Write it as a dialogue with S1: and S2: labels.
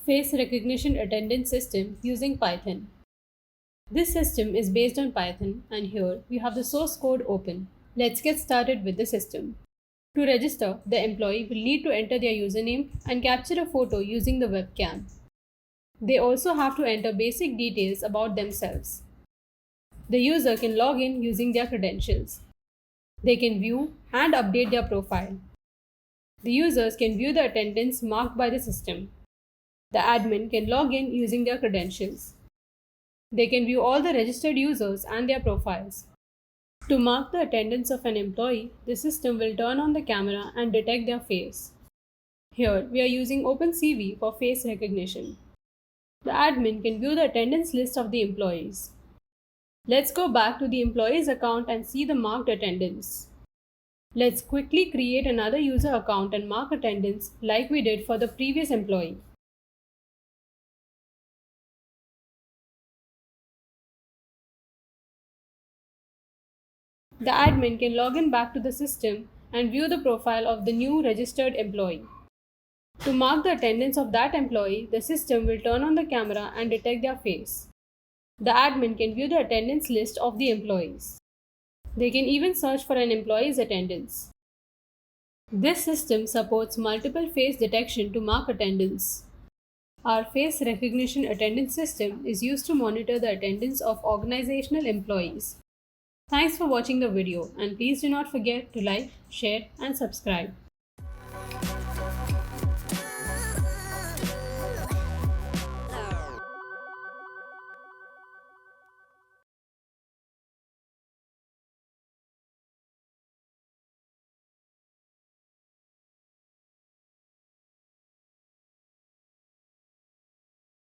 S1: Face recognition attendance system using Python. This system is based on Python, and here we have the source code open. Let's get started with the system. To register, the employee will need to enter their username and capture a photo using the webcam. They also have to enter basic details about themselves. The user can log in using their credentials. They can view and update their profile. The users can view the attendance marked by the system. The admin can log in using their credentials. They can view all the registered users and their profiles. To mark the attendance of an employee, the system will turn on the camera and detect their face. Here, we are using OpenCV for face recognition. The admin can view the attendance list of the employees. Let's go back to the employee's account and see the marked attendance. Let's quickly create another user account and mark attendance like we did for the previous employee. The admin can log in back to the system and view the profile of the new registered employee. To mark the attendance of that employee, the system will turn on the camera and detect their face. The admin can view the attendance list of the employees. They can even search for an employee's attendance. This system supports multiple face detection to mark attendance. Our face recognition attendance system is used to monitor the attendance of organizational employees. Thanks for watching the video, and please do not forget to like, share and subscribe.